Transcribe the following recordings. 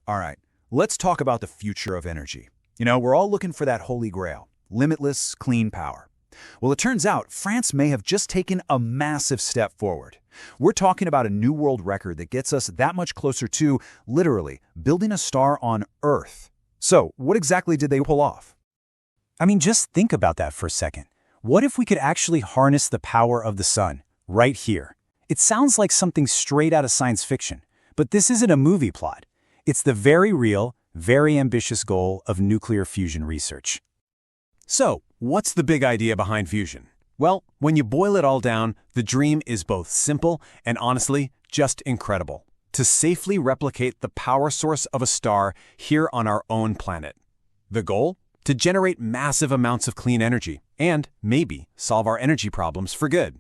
All right, let's talk about the future of energy. We're all looking for that holy grail, limitless, clean power. Well, it turns out France may have just taken a massive step forward. We're talking about a new world record that gets us that much closer to, literally, building a star on Earth. So, what exactly did they pull off? I mean, just think about that for a second. What if we could actually harness the power of the sun, right here? It sounds like something straight out of science fiction, but this isn't a movie plot. It's the very real, very ambitious goal of nuclear fusion research. So, what's the big idea behind fusion? Well, when you boil it all down, the dream is both simple and honestly, just incredible. To safely replicate the power source of a star here on our own planet. The goal? To generate massive amounts of clean energy and, maybe, solve our energy problems for good.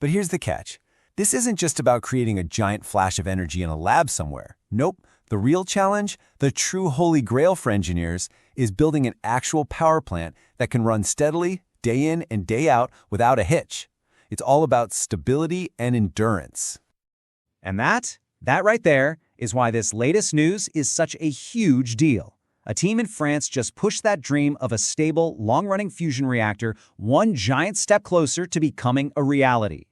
But here's the catch. This isn't just about creating a giant flash of energy in a lab somewhere. Nope. The real challenge, the true holy grail for engineers, is building an actual power plant that can run steadily, day in and day out, without a hitch. It's all about stability and endurance. And that right there, is why this latest news is such a huge deal. A team in France just pushed that dream of a stable, long-running fusion reactor one giant step closer to becoming a reality.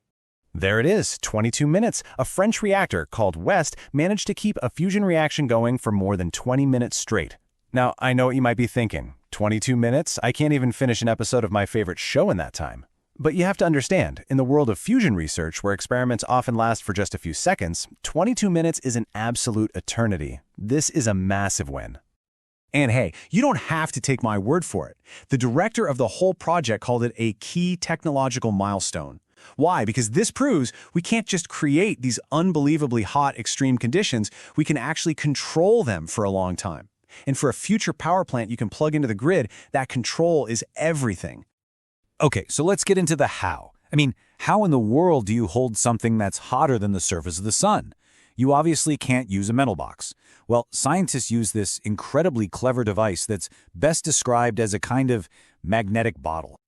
There it is, 22 minutes. A French reactor called West managed to keep a fusion reaction going for more than 20 minutes straight. Now, I know what you might be thinking. 22 minutes? I can't even finish an episode of my favorite show in that time. But you have to understand, in the world of fusion research, where experiments often last for just a few seconds, 22 minutes is an absolute eternity. This is a massive win. And hey, you don't have to take my word for it. The director of the whole project called it a key technological milestone. Why? Because this proves we can't just create these unbelievably hot extreme conditions, we can actually control them for a long time. And for a future power plant you can plug into the grid, that control is everything. Okay, so let's get into the how. I mean, how in the world do you hold something that's hotter than the surface of the sun? You obviously can't use a metal box. Well, scientists use this incredibly clever device that's best described as a kind of magnetic bottle.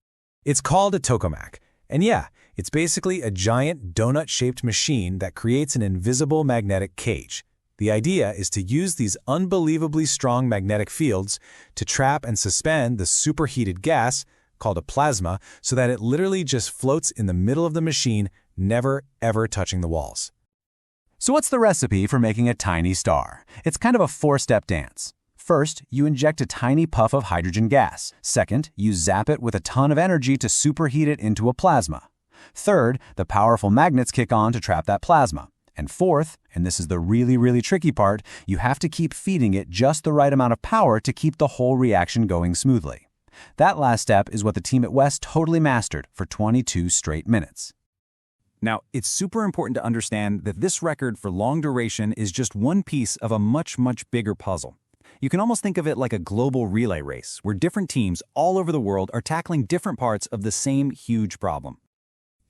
It's called a tokamak. And yeah, it's basically a giant donut-shaped machine that creates an invisible magnetic cage. The idea is to use these unbelievably strong magnetic fields to trap and suspend the superheated gas, called a plasma, so that it literally just floats in the middle of the machine, never ever touching the walls. So what's the recipe for making a tiny star? It's kind of a four-step dance. First, you inject a tiny puff of hydrogen gas. Second, you zap it with a ton of energy to superheat it into a plasma. Third, the powerful magnets kick on to trap that plasma. And fourth, and this is the really tricky part, you have to keep feeding it just the right amount of power to keep the whole reaction going smoothly. That last step is what the team at West totally mastered for 22 straight minutes. Now, it's super important to understand that this record for long duration is just one piece of a much bigger puzzle. You can almost think of it like a global relay race, where different teams all over the world are tackling different parts of the same huge problem.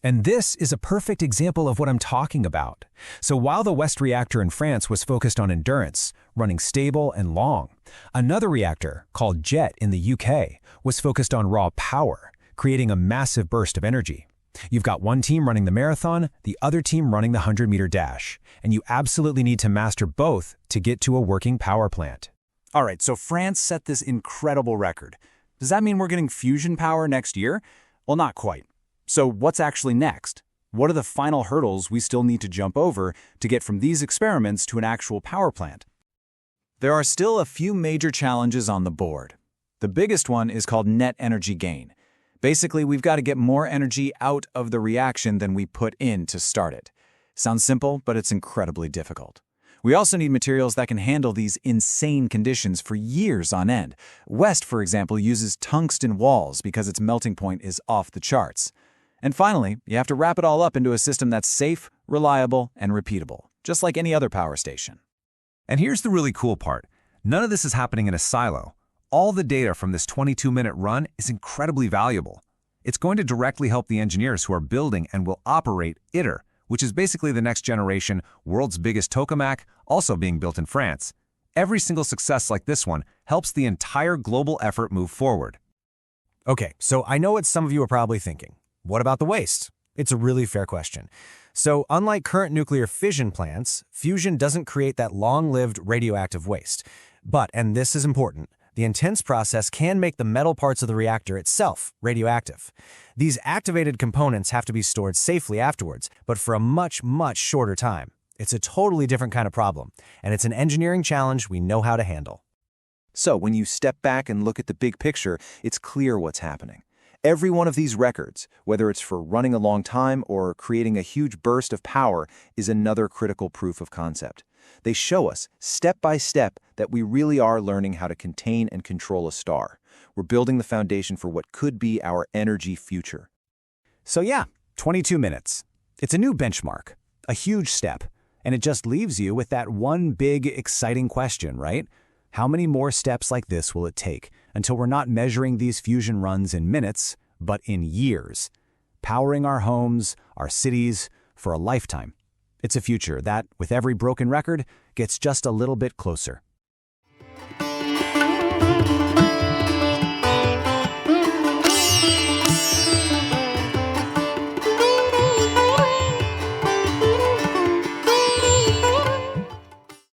And this is a perfect example of what I'm talking about. So while the West reactor in France was focused on endurance, running stable and long, another reactor, called JET in the UK, was focused on raw power, creating a massive burst of energy. You've got one team running the marathon, the other team running the 100-meter dash, and you absolutely need to master both to get to a working power plant. All right, so France set this incredible record. Does that mean we're getting fusion power next year? Well, not quite. So what's actually next? What are the final hurdles we still need to jump over to get from these experiments to an actual power plant? There are still a few major challenges on the board. The biggest one is called net energy gain. Basically, we've got to get more energy out of the reaction than we put in to start it. Sounds simple, but it's incredibly difficult. We also need materials that can handle these insane conditions for years on end. West, for example, uses tungsten walls because its melting point is off the charts. And finally, you have to wrap it all up into a system that's safe, reliable, and repeatable, just like any other power station. And here's the really cool part. None of this is happening in a silo. All the data from this 22-minute run is incredibly valuable. It's going to directly help the engineers who are building and will operate ITER, which is basically the next generation, world's biggest tokamak, also being built in France. Every single success like this one helps the entire global effort move forward. Okay, so I know what some of you are probably thinking. What about the waste? It's a really fair question. So, unlike current nuclear fission plants, fusion doesn't create that long-lived radioactive waste. But, and this is important, the intense process can make the metal parts of the reactor itself radioactive. These activated components have to be stored safely afterwards, but for a much, much shorter time. It's a totally different kind of problem, and it's an engineering challenge we know how to handle. So when you step back and look at the big picture, it's clear what's happening. Every one of these records, whether it's for running a long time or creating a huge burst of power, is another critical proof of concept. They show us, step by step, that we really are learning how to contain and control a star. We're building the foundation for what could be our energy future. So yeah, 22 minutes. It's a new benchmark, a huge step, and it just leaves you with that one big, exciting question, right? How many more steps like this will it take until we're not measuring these fusion runs in minutes, but in years, powering our homes, our cities, for a lifetime? It's a future that, with every broken record, gets just a little bit closer.